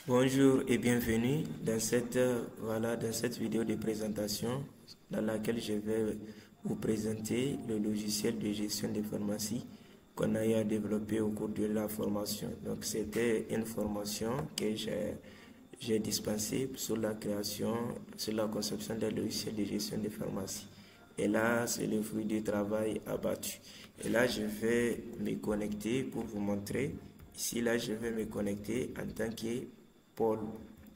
Bonjour et bienvenue dans cette vidéo de présentation dans laquelle je vais vous présenter le logiciel de gestion des pharmacies qu'on a eu à développer au cours de la formation. Donc c'était une formation que j'ai dispensée sur la conception d'un logiciel de gestion des pharmacies. Et là, c'est le fruit du travail abattu. Et là, je vais me connecter pour vous montrer. Ici, là, je vais me connecter en tant que Paul.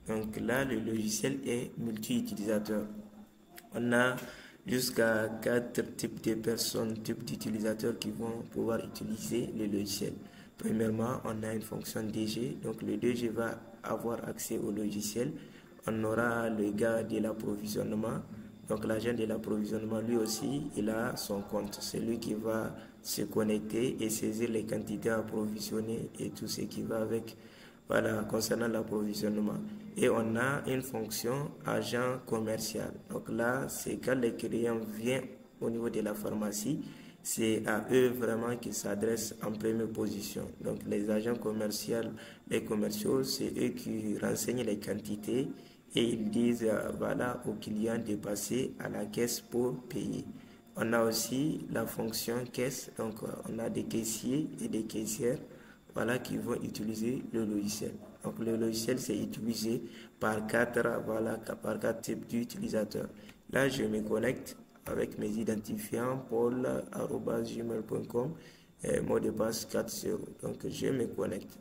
Donc là, le logiciel est multi-utilisateur. On a jusqu'à 4 types de personnes, types d'utilisateurs qui vont pouvoir utiliser le logiciel. Premièrement, on a une fonction DG. Donc le DG va avoir accès au logiciel. On aura le gars de l'approvisionnement. Donc l'agent de l'approvisionnement, lui aussi, il a son compte. C'est lui qui va se connecter et saisir les quantités approvisionnées et tout ce qui va avec. Voilà, concernant l'approvisionnement. Et on a une fonction agent commercial. Donc là, c'est quand les clients viennent au niveau de la pharmacie, c'est à eux vraiment qu'ils s'adressent en première position. Donc les agents commerciaux, les commerciaux, c'est eux qui renseignent les quantités et ils disent voilà aux clients de passer à la caisse pour payer. On a aussi la fonction caisse, donc on a des caissiers et des caissières, voilà, qui vont utiliser le logiciel. Donc le logiciel c'est utilisé par quatre types d'utilisateurs. Là je me connecte avec mes identifiants paul@gmail.com, mot de passe 40. Donc je me connecte.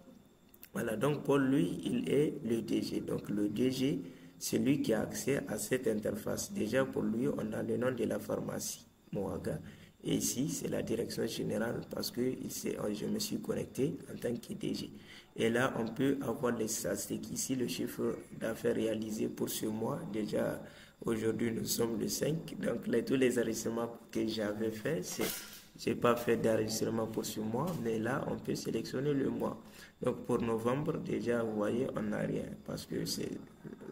Voilà, donc Paul, lui, il est le DG. Donc le DG, c'est lui qui a accès à cette interface. Déjà pour lui, on a le nom de la pharmacie, Moaga. Et ici, c'est la direction générale parce que je me suis connecté en tant que DG. Et là, on peut avoir les statistiques. Ici, le chiffre d'affaires réalisé pour ce mois. Déjà, aujourd'hui, nous sommes le 5. Donc, tous les enregistrements que j'avais fait, j'ai pas fait d'enregistrement pour ce mois, mais là, on peut sélectionner le mois. Donc, pour novembre, déjà, vous voyez, on n'a rien parce que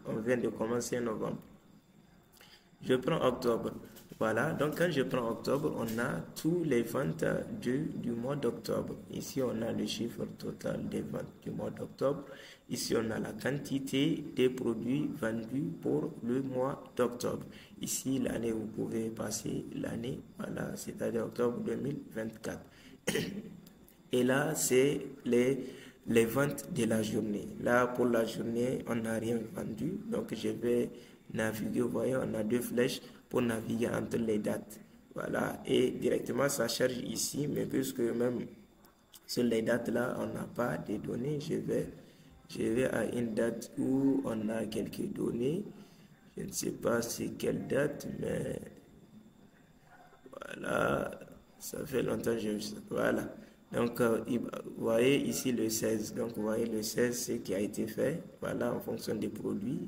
on vient de commencer novembre. Je prends octobre. Voilà, donc quand je prends octobre, on a tous les ventes du mois d'octobre. Ici, on a le chiffre total des ventes du mois d'octobre. Ici, on a la quantité des produits vendus pour le mois d'octobre. Ici, l'année, vous pouvez passer l'année, voilà, c'est-à-dire octobre 2024. Et là, c'est les ventes de la journée. Là, pour la journée, on n'a rien vendu. Donc, je vais naviguer. Vous voyez, on a deux flèches pour naviguer entre les dates. Voilà. Et directement, ça charge ici. Mais puisque même sur les dates là, on n'a pas de données, je vais à une date où on a quelques données. Je ne sais pas c'est quelle date, mais voilà. Ça fait longtemps que voilà. Donc, vous voyez ici le 16. Donc, vous voyez le 16, ce qui a été fait. Voilà, en fonction des produits,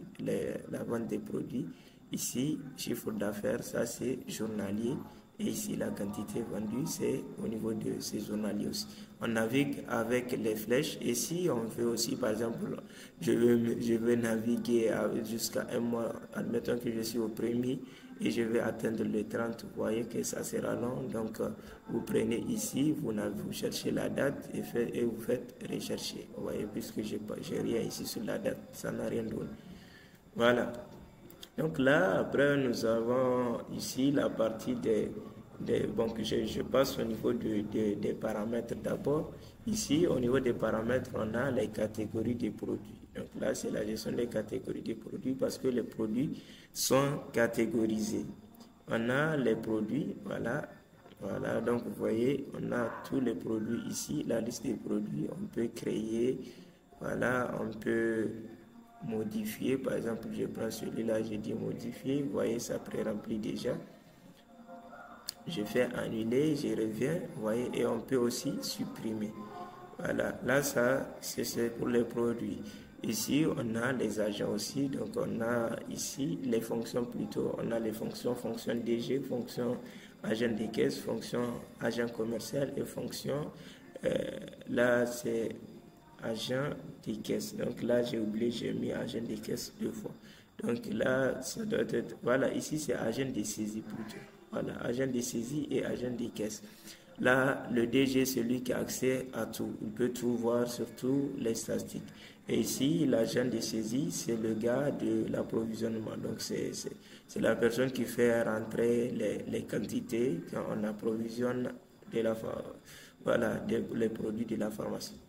la vente des produits. Ici, chiffre d'affaires, ça c'est journalier. Et ici, la quantité vendue, c'est au niveau de ces journaliers aussi. On navigue avec les flèches. Et si on veut aussi, par exemple, je veux naviguer jusqu'à un mois, admettons que je suis au premier et je vais atteindre le 30, vous voyez que ça sera long. Donc, vous prenez ici, vous cherchez la date et vous faites rechercher. Vous voyez, puisque je n'ai rien ici sur la date, ça n'a rien donné. Voilà. Donc là, après, nous avons ici la partie bon, je passe au niveau des paramètres d'abord. Ici, au niveau des paramètres, on a les catégories des produits. Donc là, c'est la gestion des catégories des produits parce que les produits sont catégorisés. On a les produits, voilà. Voilà, donc vous voyez, on a tous les produits ici, la liste des produits. On peut créer, voilà, on peut modifier. Par exemple, je prends celui-là, j'ai dit modifier. Vous voyez, ça pré-remplit déjà. Je fais annuler, je reviens, vous voyez, et on peut aussi supprimer. Voilà, là, ça, c'est pour les produits. Ici, on a les agents aussi, donc on a ici les fonctions plutôt. On a les fonctions DG, fonction agent de caisse, fonction agent commercial et fonction, là, c'est agent de caisse. Donc là, j'ai oublié, j'ai mis agent de caisse 2 fois. Donc là, ça doit être, voilà, ici, c'est agent de saisie plutôt. Voilà, agent de saisie et agent de caisse. Là, le DG, c'est lui qui a accès à tout. Il peut tout voir, surtout les statistiques. Et ici, l'agent de saisie, c'est le gars de l'approvisionnement. Donc, c'est la personne qui fait rentrer les quantités quand on approvisionne les produits de la pharmacie.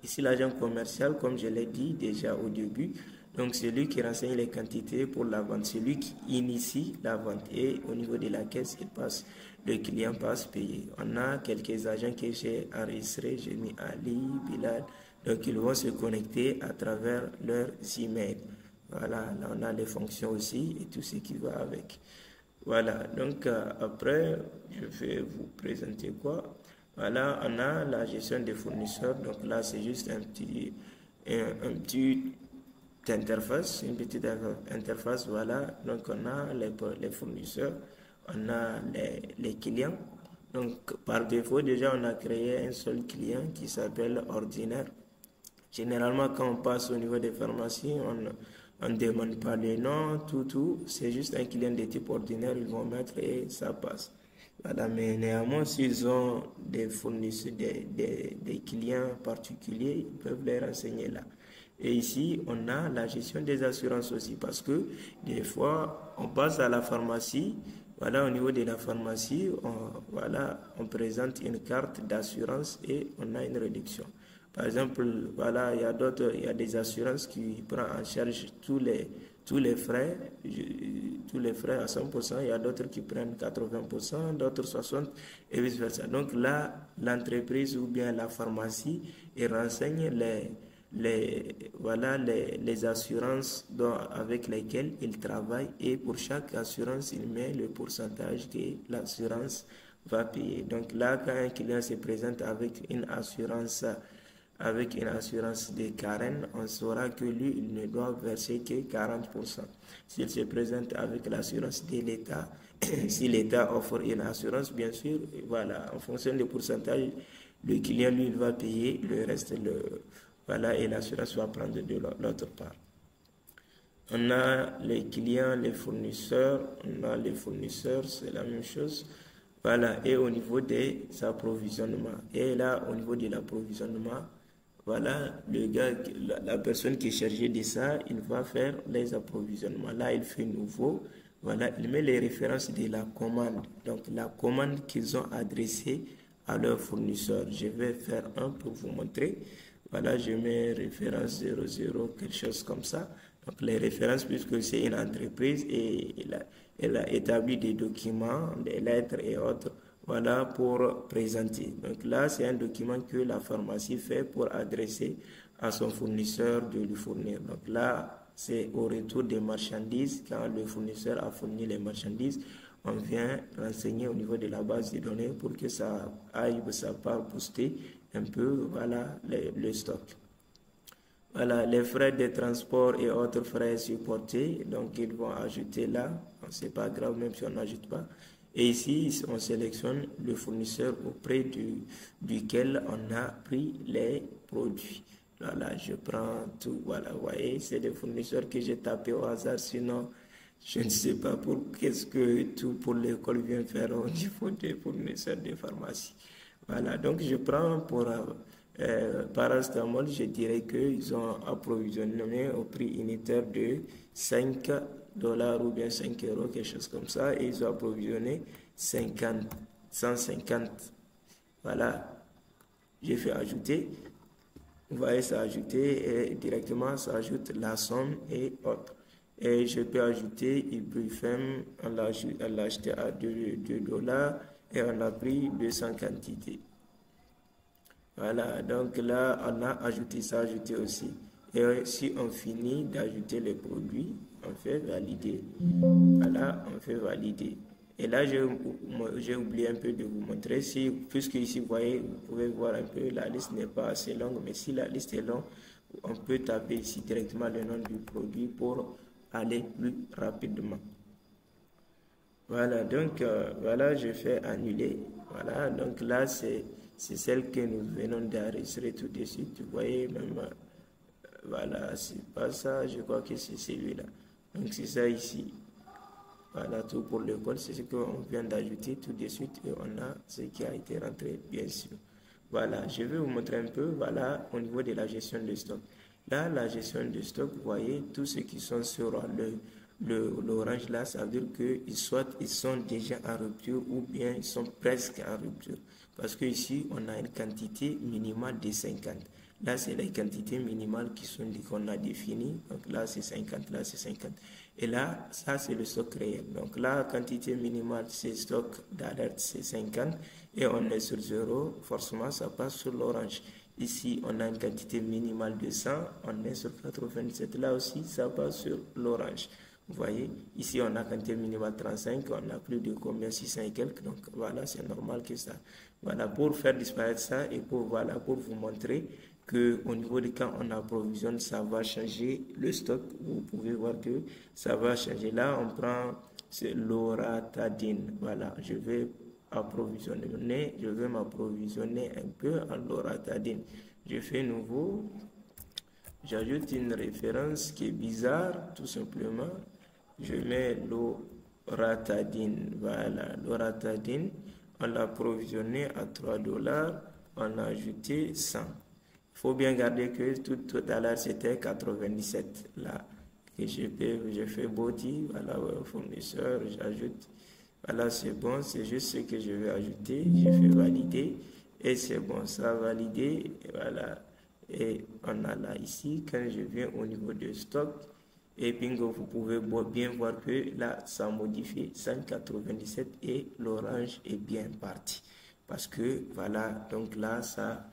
Ici, l'agent commercial, comme je l'ai dit déjà au début, donc c'est lui qui renseigne les quantités pour la vente, c'est lui qui initie la vente et au niveau de la caisse, le client passe payer. On a quelques agents que j'ai enregistrés, j'ai mis Ali, Bilal, donc ils vont se connecter à travers leurs emails. Voilà, là on a les fonctions aussi et tout ce qui va avec. Voilà, donc après, je vais vous présenter quoi? Voilà, on a la gestion des fournisseurs. Donc là, c'est juste une petite interface, voilà. Donc on a les fournisseurs, on a les clients. Donc par défaut, déjà, on a créé un seul client qui s'appelle ordinaire. Généralement, quand on passe au niveau des pharmacies, on ne demande pas les noms, tout. C'est juste un client de type ordinaire, ils vont mettre et ça passe. Voilà, mais néanmoins, s'ils ont des fournisseurs, des clients particuliers, ils peuvent les renseigner là. Et ici, on a la gestion des assurances aussi, parce que des fois, on passe à la pharmacie. Voilà, au niveau de la pharmacie, on présente une carte d'assurance et on a une réduction. Par exemple, voilà, il y a des assurances qui prennent en charge tous les frais à 100%, il y a d'autres qui prennent 80%, d'autres 60% et vice versa. Donc là, l'entreprise ou bien la pharmacie renseigne les assurances avec lesquelles il travaille et pour chaque assurance, il met le pourcentage que l'assurance va payer. Donc là, quand un client se présente avec une assurance de Karen, on saura que lui, il ne doit verser que 40%. S'il se présente avec l'assurance de l'État, si l'État offre une assurance, bien sûr, voilà, en fonction du pourcentage, le client, lui, il va payer le reste, et l'assurance va prendre de l'autre part. On a les clients, les fournisseurs, c'est la même chose. Voilà, et au niveau des approvisionnements. Et là, au niveau de l'approvisionnement, voilà, la personne qui est chargée de ça, il va faire les approvisionnements. Là, il fait nouveau. Voilà, il met les références de la commande. Donc, la commande qu'ils ont adressée à leur fournisseur. Je vais faire un pour vous montrer. Voilà, je mets référence 00, quelque chose comme ça. Donc, les références, puisque c'est une entreprise et elle a établi des documents, des lettres et autres, voilà, pour présenter. Donc là, c'est un document que la pharmacie fait pour adresser à son fournisseur de lui fournir. Donc là, c'est au retour des marchandises. Quand le fournisseur a fourni les marchandises, on vient renseigner au niveau de la base de données pour que ça part booster un peu, voilà, le stock. Voilà, les frais de transport et autres frais supportés, donc ils vont ajouter là, c'est pas grave même si on n'ajoute pas. Et ici, on sélectionne le fournisseur auprès duquel on a pris les produits. Voilà, je prends tout, voilà, vous voyez, c'est des fournisseurs que j'ai tapé au hasard, sinon je ne sais pas qu'est-ce que tout pour l'école vient faire au niveau des fournisseurs de pharmacie. Voilà, donc je prends pour paracétamol, je dirais qu'ils ont approvisionné au prix unitaire de 5 dollars ou bien 5 euros, quelque chose comme ça, et ils ont approvisionné 150. Voilà, j'ai fait ajouter. Vous voyez, ça a ajouté et directement ça ajoute la somme et autres. Et je peux ajouter Ibuprofène, on l'a acheté à 2 dollars et on a pris 200 quantités. Voilà, donc là, on a ajouté ça, ajouté aussi. Et si on finit d'ajouter les produits, on fait valider. Voilà, on fait valider. Et là, j'ai oublié un peu de vous montrer. Puisque ici, vous voyez, vous pouvez voir un peu, la liste n'est pas assez longue. Mais si la liste est longue, on peut taper ici directement le nom du produit pour aller plus rapidement. Voilà, donc voilà, je fais annuler. Voilà, donc là, c'est celle que nous venons d'enregistrer tout de suite. Vous voyez, même, voilà, c'est pas ça, je crois que c'est celui-là. Donc c'est ça ici. Voilà, tout pour l'école, c'est ce qu'on vient d'ajouter tout de suite et on a ce qui a été rentré, bien sûr. Voilà, je vais vous montrer un peu, voilà, au niveau de la gestion de stock. Là, la gestion de stock, vous voyez, tous ceux qui sont sur l'orange là, ça veut dire qu'ils sont déjà en rupture ou bien ils sont presque en rupture. Parce que ici, on a une quantité minimale de 50. Là, c'est les quantités minimales qu'on a définies. Donc là, c'est 50, là, c'est 50. Et là, ça, c'est le stock réel. Donc la quantité minimale, c'est stock d'alerte, c'est 50. Et on est sur 0, forcément, ça passe sur l'orange. Ici, on a une quantité minimale de 100, on est sur 97. Là aussi, ça passe sur l'orange. Vous voyez, ici, on a quantité minimale 35, on a plus de combien, 600 et quelques. Donc voilà, c'est normal que ça. Voilà, pour faire disparaître ça et pour vous montrer que au niveau de quand on approvisionne, ça va changer le stock. Vous pouvez voir que ça va changer. Là, on prend loratadine. Voilà, je vais m'approvisionner un peu en loratadine. Je fais nouveau. J'ajoute une référence qui est bizarre, tout simplement. Je mets loratadine. Voilà, loratadine. On l'a approvisionné à 3 $. On a ajouté 100. Il faut bien garder que tout à l'heure c'était 97. Là, que je fais body. Voilà, fournisseur, j'ajoute. Voilà, c'est bon, c'est juste ce que je vais ajouter. Je fais valider et c'est bon, ça a validé. Et voilà, et on a là ici, quand je viens au niveau de stock, et bingo, vous pouvez bien voir que là, ça a modifié 197 et l'orange est bien parti. Parce que voilà, donc là, ça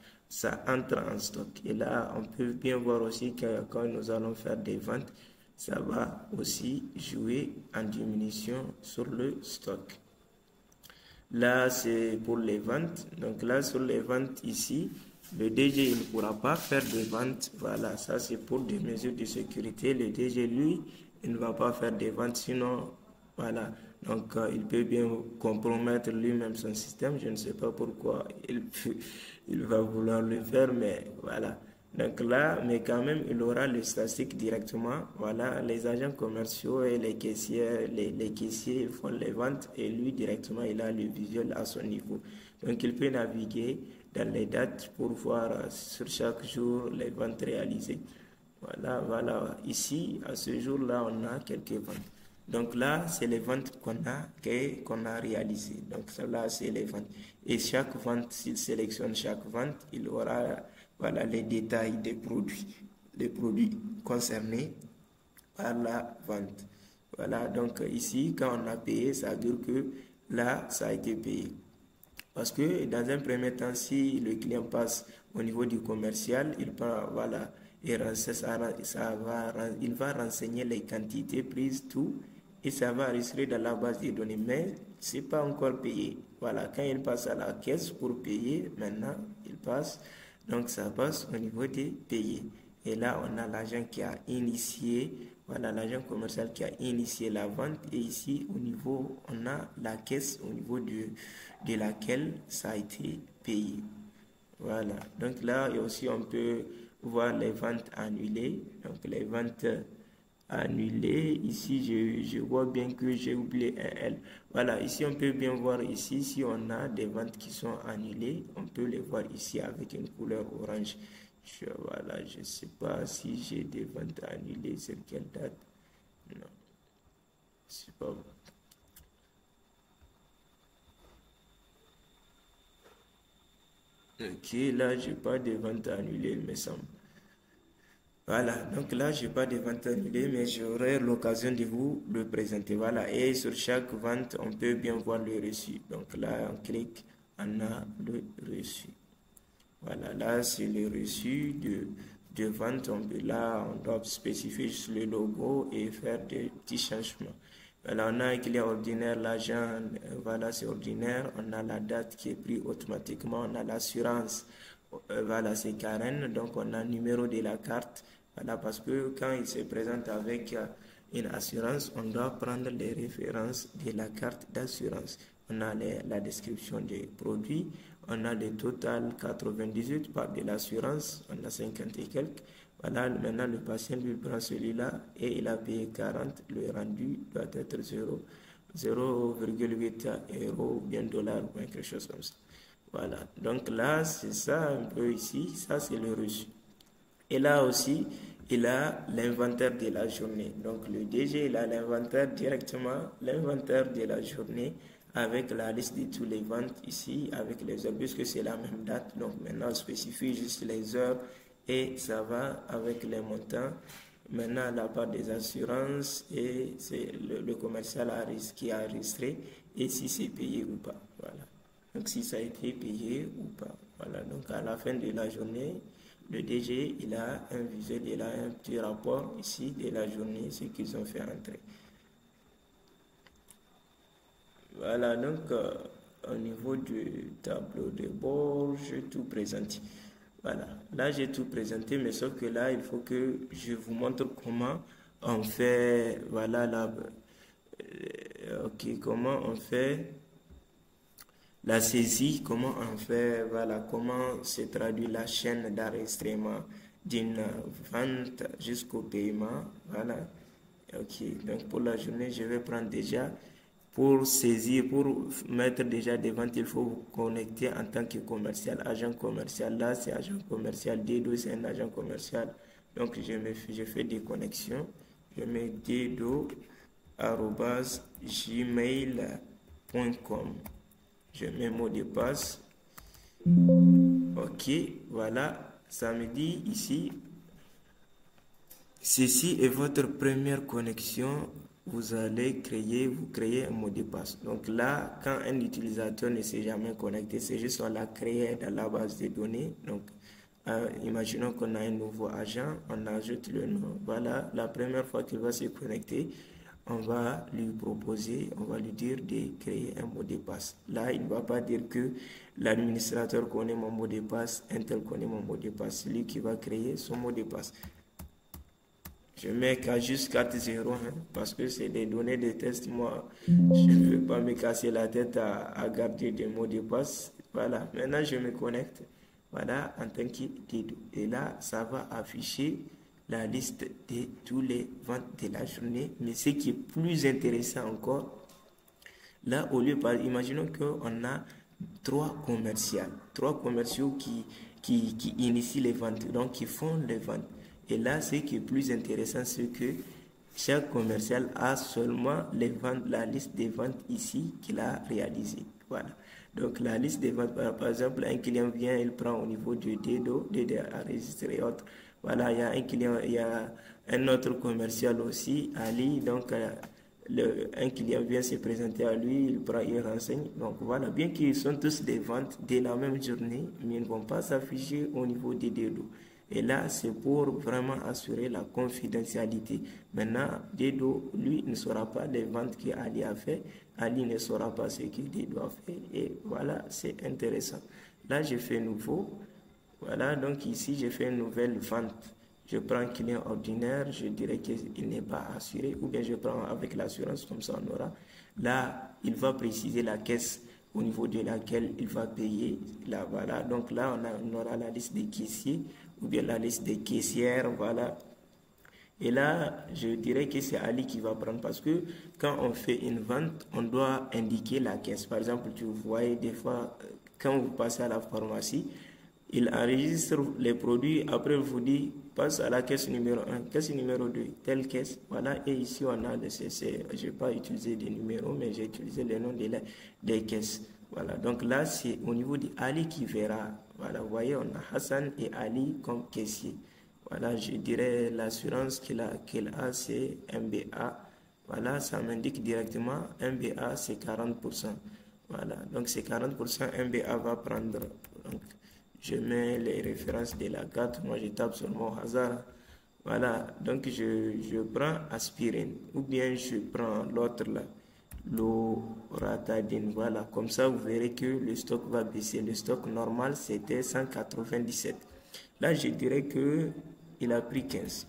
entre en stock. Et là, on peut bien voir aussi que quand nous allons faire des ventes, ça va aussi jouer en diminution sur le stock. Là, c'est pour les ventes. Donc là, sur les ventes ici, le DG il ne pourra pas faire des ventes. Voilà, ça c'est pour des mesures de sécurité. Le DG, lui, il ne va pas faire des ventes. Sinon, voilà. Donc, il peut bien compromettre lui-même son système. Je ne sais pas pourquoi il va vouloir le faire, mais voilà. Donc là, mais quand même, il aura le statistique directement. Voilà, les agents commerciaux et les caissiers, les caissiers font les ventes et lui directement, il a le visuel à son niveau. Donc il peut naviguer dans les dates pour voir sur chaque jour les ventes réalisées. Voilà. Ici, à ce jour-là, on a quelques ventes. Donc là, c'est les ventes qu'on a réalisées. Donc là, c'est les ventes. Et chaque vente, s'il sélectionne chaque vente, il aura les détails des produits concernés par la vente. Voilà, donc ici, quand on a payé, ça veut dire que là, ça a été payé. Parce que dans un premier temps, si le client passe au niveau du commercial, il prend, voilà, et il va renseigner les quantités prises, tout, et ça va enregistrer dans la base des données, mais c'est pas encore payé. Voilà, quand il passe à la caisse pour payer, maintenant, il passe, donc ça passe au niveau des payés. Et là, on a l'agent qui a initié, voilà, l'agent commercial qui a initié la vente. Et ici, au niveau, on a la caisse au niveau de laquelle ça a été payé. Voilà. Donc là, et aussi, on peut voir les ventes annulées. Donc les ventes annulées. Ici, je vois bien que j'ai oublié un L. Voilà. Ici, on peut bien voir ici, si on a des ventes qui sont annulées, on peut les voir ici avec une couleur orange. Voilà, je ne sais pas si j'ai des ventes annulées, c'est quelle date? Non, c'est pas bon. Ok, là, j'ai pas de ventes annulées, il me semble. Voilà, donc là, j'ai pas de vente annulée, mais j'aurai l'occasion de vous le présenter. Voilà, et sur chaque vente, on peut bien voir le reçu. Donc là, on clique, on a le reçu. Voilà, là c'est le reçu de vente. Là, on doit spécifier juste le logo et faire des petits changements. Voilà, on a un client ordinaire, l'agent, voilà, c'est ordinaire. On a la date qui est prise automatiquement. On a l'assurance, voilà, c'est Karen. Donc, on a le numéro de la carte. Voilà, parce que quand il se présente avec une assurance, on doit prendre les références de la carte d'assurance. On a la description des produits. On a le total 98 par de l'assurance, on a 50 et quelques. Voilà, maintenant le patient lui prend celui-là et il a payé 40, le rendu doit être 0. 0,8 euros ou bien dollars ou quelque chose comme ça. Voilà, donc là, c'est ça un peu ici, ça c'est le reçu. Et là aussi, il a l'inventaire de la journée. Donc le DG, il a l'inventaire directement, l'inventaire de la journée avec la liste de tous les ventes ici, avec les heures, puisque c'est la même date. Donc maintenant, on spécifie juste les heures et ça va avec les montants. Maintenant, la part des assurances et c'est le commercial qui a enregistré et si c'est payé ou pas. Voilà. Donc si ça a été payé ou pas. Voilà. Donc à la fin de la journée, le DG, il a un visuel, il a un petit rapport ici de la journée, ce qu'ils ont fait entrer. Voilà, donc au niveau du tableau de bord, j'ai tout présenté. Voilà, là j'ai tout présenté, mais sauf que là, il faut que je vous montre comment on fait, voilà, là, ok, comment on fait la saisie, comment on fait, voilà, comment se traduit la chaîne d'enregistrement d'une vente jusqu'au paiement, voilà. Ok, donc pour la journée, je vais prendre déjà, pour saisir, pour mettre déjà des ventes, il faut vous connecter en tant que commercial, agent commercial. Là, c'est agent commercial, Dedo, c'est un agent commercial. Donc, je fais des connexions. Je mets dedo@gmail.com. Je mets mot de passe. Ok, voilà. Ça me dit ici, ceci est votre première connexion. Vous allez créer un mot de passe. Donc là, quand un utilisateur ne s'est jamais connecté, c'est juste on l'a créé dans la base de données. Donc, imaginons qu'on a un nouveau agent, on ajoute le nom. Voilà, la première fois qu'il va se connecter, on va lui proposer, on va lui dire de créer un mot de passe. Là, il ne va pas dire que l'administrateur connaît mon mot de passe, un tel connaît mon mot de passe. C'est lui qui va créer son mot de passe. Je mets juste 4.0 hein, parce que c'est des données de test. Moi, je ne veux pas me casser la tête à garder des mots de passe. Voilà, maintenant je me connecte. Voilà, en tant que Dedo. Et là, ça va afficher la liste de tous les ventes de la journée. Mais ce qui est plus intéressant encore, là, au lieu, imaginons qu'on a trois commerciaux qui initient les ventes, donc qui font les ventes. Et là, ce qui est plus intéressant, c'est que chaque commercial a seulement la liste des ventes ici qu'il a réalisé. Voilà. Donc, la liste des ventes, par exemple, un client vient, il prend au niveau du Dedo enregistré et autres. Voilà, il y a un client, il y a un autre commercial aussi, Ali, donc un client vient se présenter à lui, il renseigne. Donc voilà, bien qu'ils sont tous des ventes de la même journée, mais ils ne vont pas s'afficher au niveau des Dedo. Et là, c'est pour vraiment assurer la confidentialité. Maintenant, Dedo, lui, ne saura pas les ventes qu'Ali a fait. Ali ne saura pas ce que Dedo a fait. Et voilà, c'est intéressant. Là, je fais nouveau. Voilà, donc ici, j'ai fait une nouvelle vente. Je prends un client ordinaire, je dirais qu'il n'est pas assuré. Ou bien je prends avec l'assurance, comme ça on aura. Là, il va préciser la caisse au niveau de laquelle il va payer. Là, voilà. Donc là, on aura la liste des caissiers ou bien la liste des caissières, voilà. Et là, je dirais que c'est Ali qui va prendre parce que quand on fait une vente, on doit indiquer la caisse. Par exemple, tu voyez des fois, quand vous passez à la pharmacie, il enregistre les produits, après il vous dit, passe à la caisse numéro 1, caisse numéro 2, telle caisse, voilà, et ici on a le CC. Je n'ai pas utilisé des numéros, mais j'ai utilisé les noms des caisses. Voilà, donc là, c'est au niveau d'Ali qui verra. Voilà, vous voyez, on a Hassan et Ali comme caissier. Voilà, je dirais l'assurance qu'il a, c'est MBA. Voilà, ça m'indique directement, MBA, c'est 40%. Voilà, donc c'est 40%, MBA va prendre. Donc, je mets les références de la carte, moi je tape sur mon hasard. Voilà, donc je prends aspirine ou bien je prends l'autre là, loratadine. Voilà, comme ça vous verrez que le stock va baisser. Le stock normal c'était 197. Là je dirais que il a pris 15.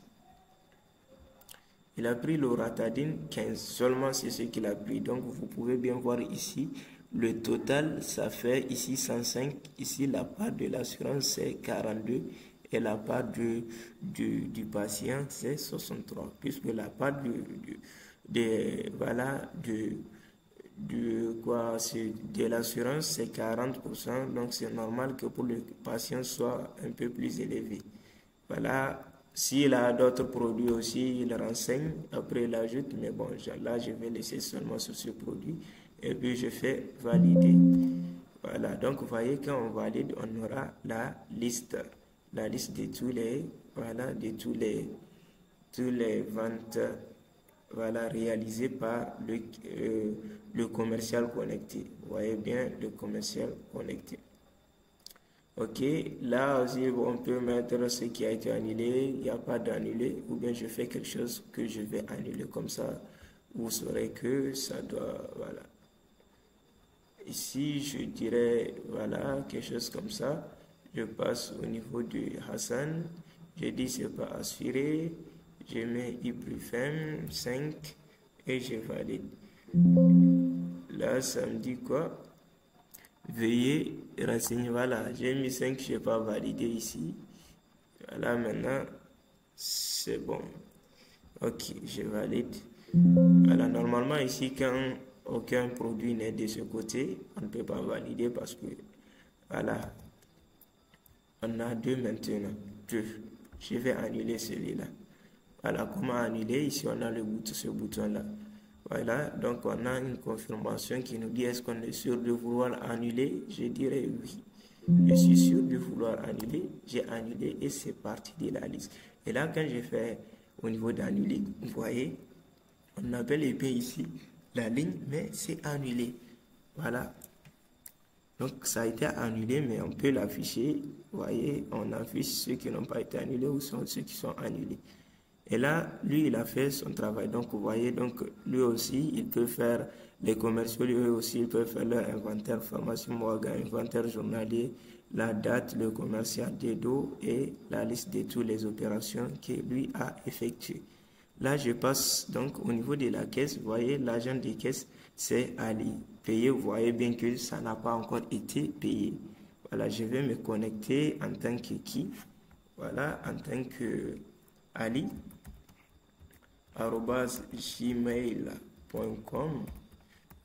Il a pris loratadine 15, seulement c'est ce qu'il a pris. Donc vous pouvez bien voir ici, le total ça fait ici 105, ici la part de l'assurance c'est 42 et la part du patient c'est 63, puisque la part de l'assurance, c'est 40%. Donc, c'est normal que pour le patient soit un peu plus élevé. Voilà. S'il a d'autres produits aussi, il renseigne. Après, il ajoute. Mais bon, là, je vais laisser seulement sur ce produit. Et puis, je fais valider. Voilà. Donc, vous voyez, quand on valide, on aura la liste de tous les, voilà, de tous les ventes, voilà, réalisées par le commercial connecté. Vous voyez bien le commercial connecté. Ok, là aussi on peut mettre ce qui a été annulé, il n'y a pas d'annulé, ou bien je fais quelque chose que je vais annuler, comme ça vous saurez que ça doit, voilà. Ici je dirais, voilà, quelque chose comme ça. Je passe au niveau de Hassan, je dis c'est pas assuré, je mets ibuprofène 5 et je valide. Là ça me dit quoi? Veuillez renseigner, voilà, j'ai mis 5, je n'ai pas validé ici. Voilà, maintenant, c'est bon. Ok, je valide. Voilà, normalement ici, quand aucun produit n'est de ce côté, on ne peut pas valider parce que, voilà, on a deux maintenant. Deux. Je vais annuler celui-là. Voilà, comment annuler? Ici, on a ce bouton-là. Voilà, donc on a une confirmation qui nous dit est-ce qu'on est sûr de vouloir annuler? Je dirais oui. Je suis sûr de vouloir annuler. J'ai annulé et c'est parti de la liste. Et là, quand je fais au niveau d'annuler, vous voyez, on appelle épais ici la ligne, mais c'est annulé. Voilà. Donc ça a été annulé, mais on peut l'afficher. Vous voyez, on affiche ceux qui n'ont pas été annulés ou ceux qui sont annulés. Et là, lui, il a fait son travail. Donc, vous voyez, donc lui aussi, il peut faire, les commerciaux, lui aussi, ils peuvent faire leur inventaire pharmacie Morgan, inventaire journalier, la date, le commercial des dos et la liste de toutes les opérations que lui a effectuées. Là, je passe donc au niveau de la caisse. Vous voyez, l'agent des caisses, c'est Ali. Payé, vous voyez bien que ça n'a pas encore été payé. Voilà, je vais me connecter en tant que qui? Voilà, en tant que Ali. @gmail.com.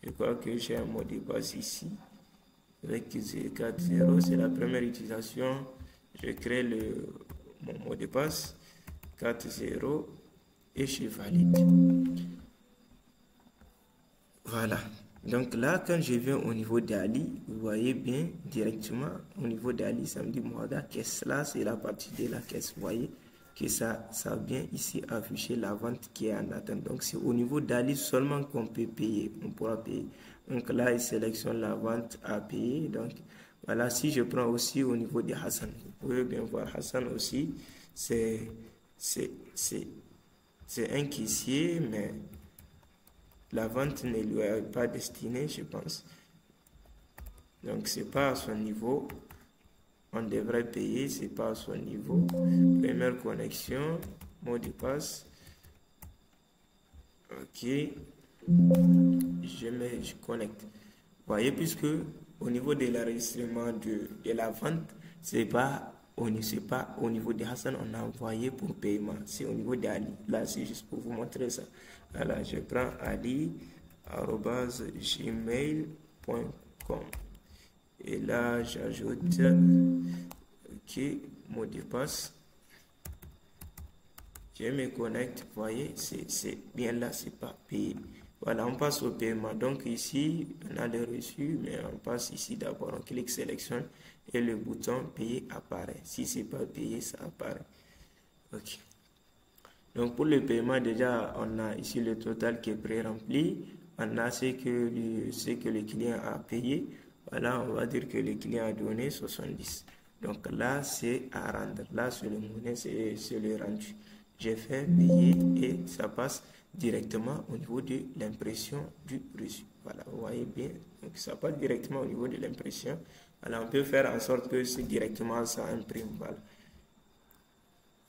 Je crois que j'ai un mot de passe ici avec 40, c'est la première utilisation. Je crée mon mot de passe 40 et je valide. Voilà. Donc là, quand je viens au niveau d'Ali, vous voyez bien directement au niveau d'Ali, ça me dit moi, la caisse là, c'est la partie de la caisse. Vous voyez que ça vient ici afficher la vente qui est en attente. Donc c'est au niveau d'Ali seulement qu'on peut payer, on pourra payer. Donc là, il sélectionne la vente à payer. Donc voilà, si je prends aussi au niveau de Hassan, vous pouvez bien voir Hassan aussi, c'est un caissier, mais la vente ne lui est pas destinée, je pense. Donc c'est pas à son niveau. On devrait payer, c'est pas à son niveau. Première connexion, mot de passe. Ok. Je connecte. Vous voyez, puisque au niveau de l'enregistrement de la vente, c'est pas au niveau de Hassan, on a envoyé pour paiement. C'est au niveau d'Ali. Là, c'est juste pour vous montrer ça. Alors, je prends ali@gmail.com. Et là, j'ajoute, ok, mot de passe. Je me connecte, vous voyez, c'est bien là, c'est pas payé. Voilà, on passe au paiement. Donc ici, on a le reçu, mais on passe ici d'abord, on clique sélectionne et le bouton payer apparaît. Si c'est pas payé, ça apparaît. Ok. Donc pour le paiement, déjà, on a ici le total qui est pré-rempli. On a ce que le client a payé. Voilà, on va dire que le client a donné 70. Donc là, c'est à rendre. Là, sur le monnaie, c'est le rendu. J'ai fait payer et ça passe directement au niveau de l'impression du reçu. Voilà, vous voyez bien. Donc ça passe directement au niveau de l'impression. Voilà, on peut faire en sorte que c'est directement ça imprime. Voilà.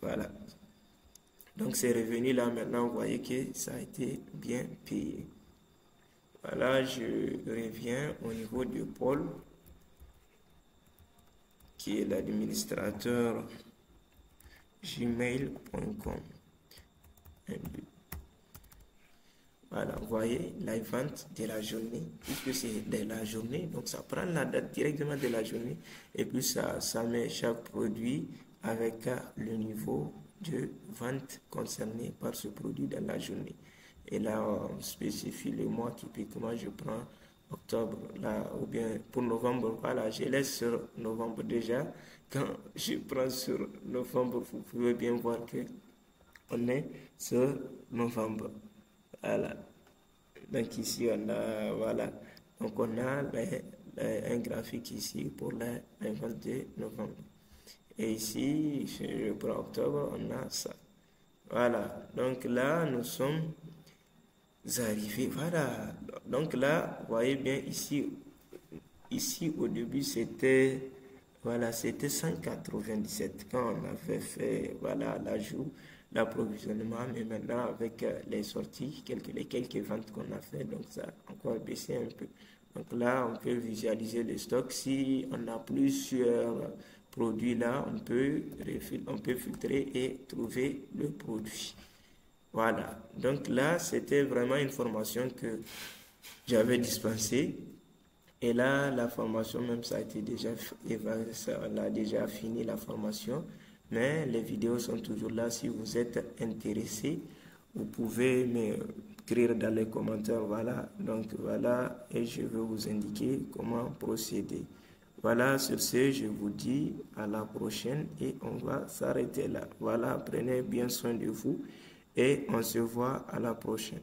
Voilà. Donc c'est revenu là maintenant, vous voyez que ça a été bien payé. Voilà, je reviens au niveau de Paul, qui est l'administrateur gmail.com. Voilà, vous voyez, la vente de la journée, puisque c'est de la journée, donc ça prend la date directement de la journée, et puis ça met chaque produit avec le niveau de vente concerné par ce produit dans la journée. Et là, on spécifie le mois, typiquement, je prends octobre, là, ou bien pour novembre, voilà, je laisse sur novembre déjà. Quand je prends sur novembre, vous pouvez bien voir que on est sur novembre. Voilà. Donc ici, on a, voilà. Donc on a un graphique ici pour la vente de novembre. Et ici, je prends octobre, on a ça. Voilà. Donc là, nous sommes arrivés. Voilà. Donc là, vous voyez bien ici, au début, c'était voilà, c'était 197 quand on avait fait voilà, l'ajout, l'approvisionnement, mais maintenant avec les sorties, les quelques ventes qu'on a fait, donc ça a encore baissé un peu. Donc là, on peut visualiser le stock. Si on a plusieurs produits là, on peut filtrer et trouver le produit. Voilà, donc là, c'était vraiment une formation que j'avais dispensée. Et là, la formation, même ça a été déjà, on a déjà fini la formation, mais les vidéos sont toujours là. Si vous êtes intéressé, vous pouvez m'écrire dans les commentaires, voilà. Donc voilà, et je vais vous indiquer comment procéder. Voilà, sur ce, je vous dis à la prochaine et on va s'arrêter là. Voilà, prenez bien soin de vous et on se voit à la prochaine.